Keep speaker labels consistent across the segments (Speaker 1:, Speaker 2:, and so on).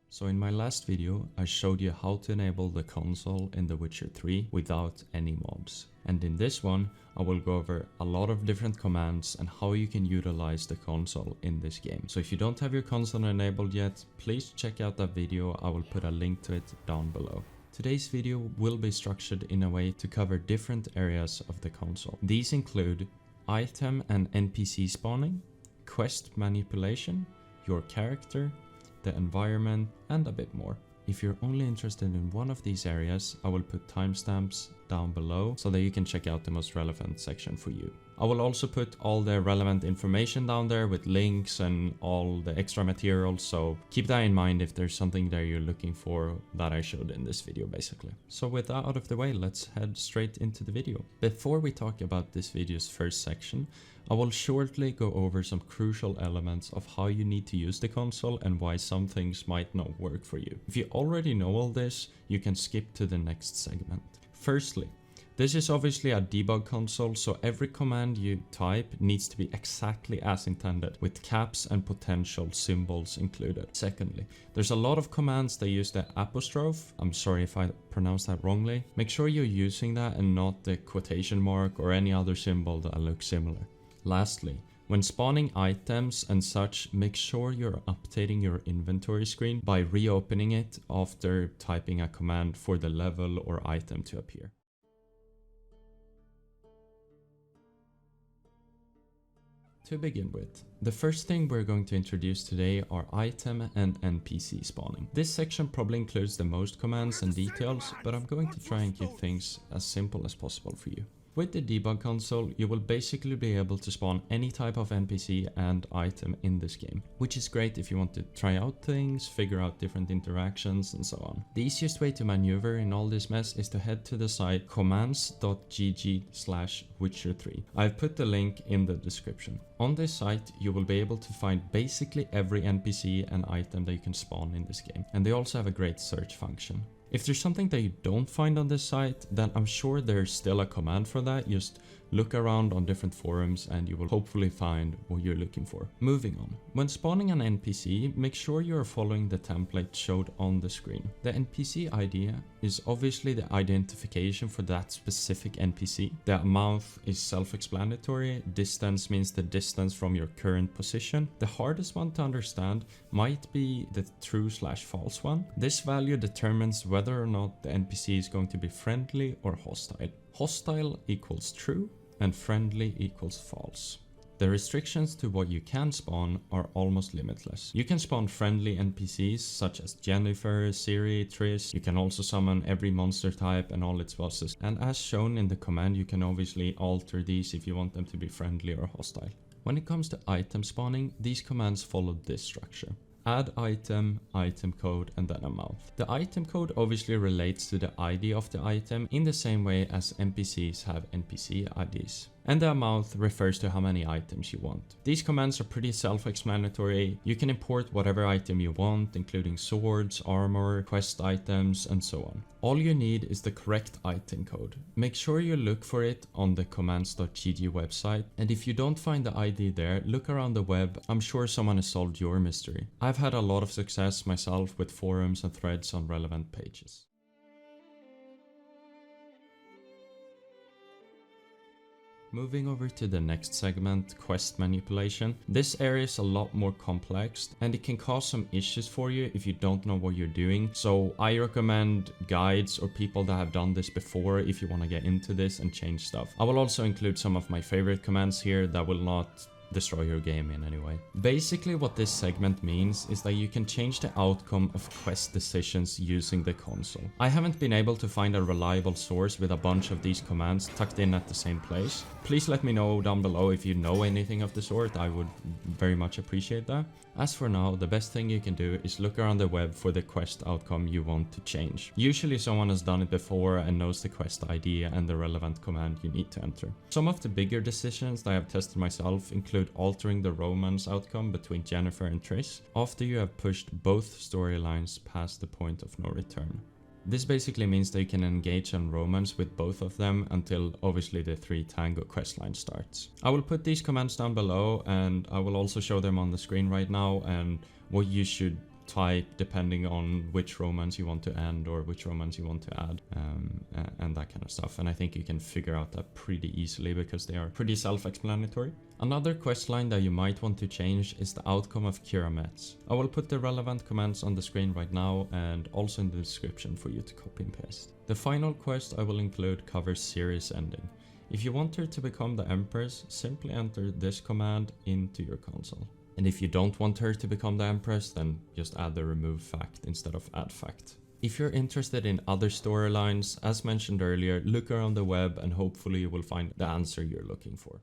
Speaker 1: So in my last video, I showed you how to enable the console in The Witcher 3 without any mobs. And in this one, I will go over a lot of different commands and how you can utilize the console in this game. So if you don't have your console enabled yet, please check out that video. I will put a link to it down below. Today's video will be structured in a way to cover different areas of the console. These include item and NPC spawning, quest manipulation, your character, the environment, and a bit more. If you're only interested in one of these areas, I will put timestamps down below so that you can check out the most relevant section for you. I will also put all the relevant information down there with links and all the extra materials, so keep that in mind if there's something there you're looking for that I showed in this video basically. So with that out of the way, let's head straight into the video. Before we talk about this video's first section, I will shortly go over some crucial elements of how you need to use the console and why some things might not work for you. If you already know all this, you can skip to the next segment. Firstly, this is obviously a debug console, so every command you type needs to be exactly as intended, with caps and potential symbols included. Secondly, there's a lot of commands that use the apostrophe. I'm sorry if I pronounced that wrongly. Make sure you're using that and not the quotation mark or any other symbol that looks similar. Lastly, when spawning items and such, make sure you're updating your inventory screen by reopening it after typing a command for the level or item to appear. To begin with, the first thing we're going to introduce today are item and NPC spawning. This section probably includes the most commands and details, but I'm going to try and keep things as simple as possible for you. With the debug console, you will basically be able to spawn any type of NPC and item in this game, which is great if you want to try out things, figure out different interactions, and so on. The easiest way to maneuver in all this mess is to head to the site commands.gg/Witcher3. I've put the link in the description. On this site, you will be able to find basically every NPC and item that you can spawn in this game, and they also have a great search function. If there's something that you don't find on this site, then I'm sure there's still a command for that. Just look around on different forums and you will hopefully find what you're looking for. Moving on. When spawning an NPC, make sure you are following the template showed on the screen. The NPC ID is obviously the identification for that specific NPC. The amount is self-explanatory. Distance means the distance from your current position. The hardest one to understand might be the true/false one. This value determines whether or not the NPC is going to be friendly or hostile. Hostile equals true and friendly equals false. The restrictions to what you can spawn are almost limitless. You can spawn friendly NPCs such as Jennifer, Ciri, Triss. You can also summon every monster type and all its bosses. And as shown in the command, you can obviously alter these if you want them to be friendly or hostile. When it comes to item spawning, these commands follow this structure. Add item, item code, and then amount. The item code obviously relates to the ID of the item in the same way as NPCs have NPC IDs. And the amount refers to how many items you want. These commands are pretty self-explanatory. You can import whatever item you want, including swords, armor, quest items, and so on. All you need is the correct item code. Make sure you look for it on the commands.gg website, and if you don't find the ID there, look around the web. I'm sure someone has solved your mystery. I've had a lot of success myself with forums and threads on relevant pages. Moving over to the next segment, quest manipulation. This area is a lot more complex and it can cause some issues for you if you don't know what you're doing. So I recommend guides or people that have done this before if you want to get into this and change stuff. I will also include some of my favorite commands here that will not destroy your game in any way. Basically what this segment means is that you can change the outcome of quest decisions using the console. I haven't been able to find a reliable source with a bunch of these commands tucked in at the same place. Please let me know down below if you know anything of the sort. I would very much appreciate that. As for now, the best thing you can do is look around the web for the quest outcome you want to change. Usually someone has done it before and knows the quest ID and the relevant command you need to enter. Some of the bigger decisions that I have tested myself include altering the romance outcome between Jennifer and Triss after you have pushed both storylines past the point of no return. This basically means that you can engage in romance with both of them until obviously the 3 Tango questline starts. I will put these commands down below and I will also show them on the screen right now and what you should type depending on which romance you want to end or which romance you want to add, and that kind of stuff. And I think you can figure out that pretty easily because they are pretty self-explanatory. Another questline that you might want to change is the outcome of Kiramets. I will put the relevant commands on the screen right now and also in the description for you to copy and paste. The final quest I will include covers Triss Ending. If you want her to become the Empress, simply enter this command into your console. And if you don't want her to become the Empress, then just add the remove fact instead of add fact. If you're interested in other storylines, as mentioned earlier, look around the web and hopefully you will find the answer you're looking for.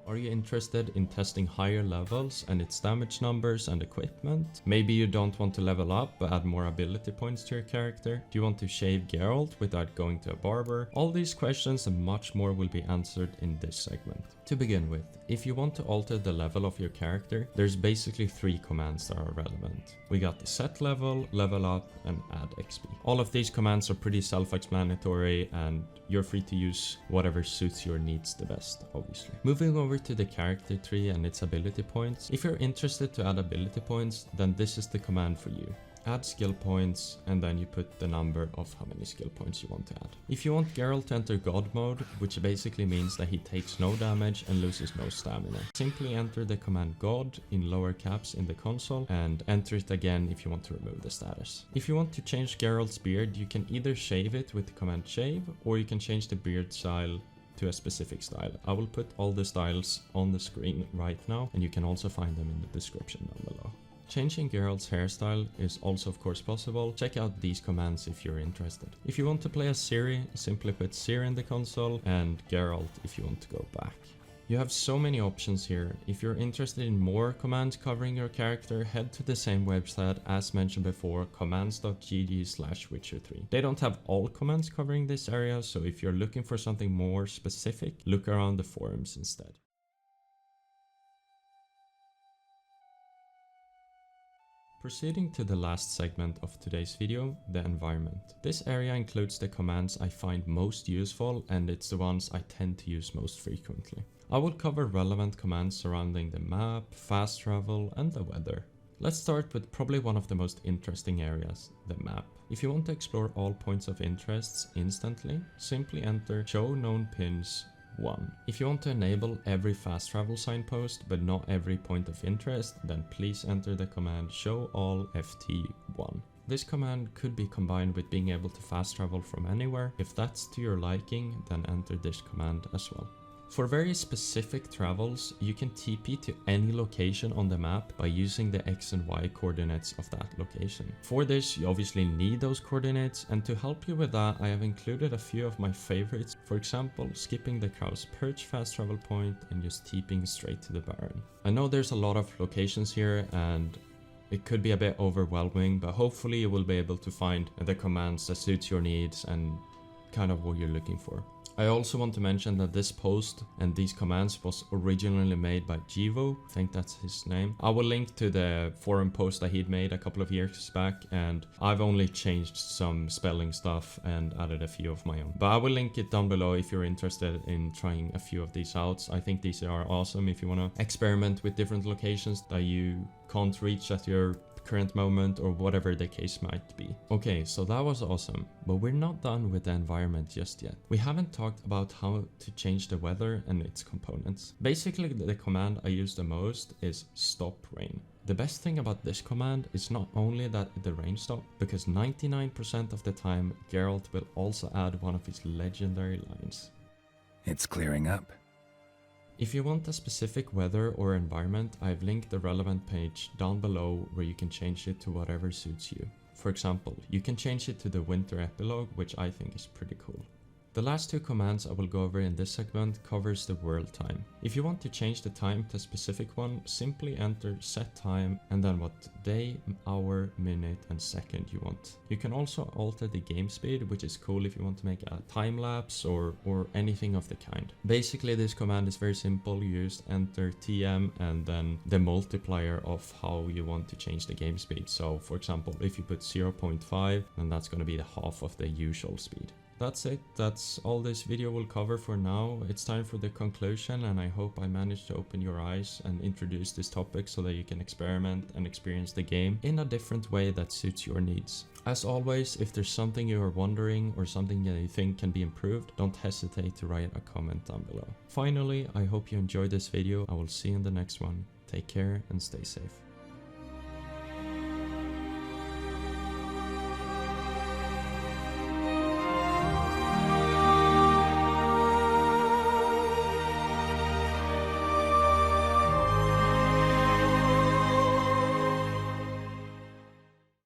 Speaker 1: Are you interested in testing higher levels and its damage numbers and equipment? Maybe you don't want to level up but add more ability points to your character? Do you want to shave Geralt without going to a barber? All these questions and much more will be answered in this segment. To begin with, if you want to alter the level of your character, there's basically 3 commands that are relevant. We got the set level, level up, and add XP. All of these commands are pretty self-explanatory and you're free to use whatever suits your needs the best, obviously. Moving over to the character tree and its ability points. If you're interested to add ability points, then this is the command for you. Add skill points, and then you put the number of how many skill points you want to add. If you want Geralt to enter God mode, which basically means that he takes no damage and loses no stamina, simply enter the command God in lower caps in the console and enter it again if you want to remove the status. If you want to change Geralt's beard, you can either shave it with the command shave, or you can change the beard style to a specific style. I will put all the styles on the screen right now, and you can also find them in the description down below. Changing Geralt's hairstyle is also of course possible. Check out these commands if you're interested. If you want to play as Ciri, simply put Ciri in the console, and Geralt if you want to go back. You have so many options here. If you're interested in more commands covering your character, head to the same website as mentioned before, commands.gg/Witcher3. They don't have all commands covering this area, so if you're looking for something more specific, look around the forums instead. Proceeding to the last segment of today's video, the environment. This area includes the commands I find most useful, and it's the ones I tend to use most frequently. I will cover relevant commands surrounding the map, fast travel, and the weather. Let's start with probably one of the most interesting areas, the map. If you want to explore all points of interest instantly, simply enter show known pins 1. If you want to enable every fast travel signpost but not every point of interest, then please enter the command show all FT1. This command could be combined with being able to fast travel from anywhere. If that's to your liking, then enter this command as well. For very specific travels, you can TP to any location on the map by using the X and Y coordinates of that location. For this, you obviously need those coordinates, and to help you with that, I have included a few of my favorites. For example, skipping the Crow's Perch fast travel point and just TPing straight to the Baron. I know there's a lot of locations here and it could be a bit overwhelming, but hopefully you will be able to find the commands that suits your needs and kind of what you're looking for. I also want to mention that this post and these commands was originally made by Jivo, I think that's his name. I will link to the forum post that he'd made a couple of years back, and I've only changed some spelling stuff and added a few of my own. But I will link it down below if you're interested in trying a few of these out. I think these are awesome if you want to experiment with different locations that you can't reach at your current moment or whatever the case might be. Okay, so that was awesome, but we're not done with the environment just yet. We haven't talked about how to change the weather and its components. Basically, the command I use the most is stop rain. The best thing about this command is not only that the rain stops, because 99% of the time Geralt will also add one of his legendary lines.
Speaker 2: It's clearing up.
Speaker 1: If you want a specific weather or environment, I've linked the relevant page down below where you can change it to whatever suits you. For example, you can change it to the winter epilogue, which I think is pretty cool. The last two commands I will go over in this segment covers the world time. If you want to change the time to a specific one, simply enter set time and then what day, hour, minute and second you want. You can also alter the game speed, which is cool if you want to make a time lapse or anything of the kind. Basically this command is very simple. You just enter TM and then the multiplier of how you want to change the game speed. So for example, if you put 0.5, then that's going to be the half of the usual speed. That's it. That's all this video will cover for now. It's time for the conclusion, and I hope I managed to open your eyes and introduce this topic so that you can experiment and experience the game in a different way that suits your needs. As always, if there's something you are wondering or something that you think can be improved, don't hesitate to write a comment down below. Finally, I hope you enjoyed this video. I will see you in the next one. Take care and stay safe.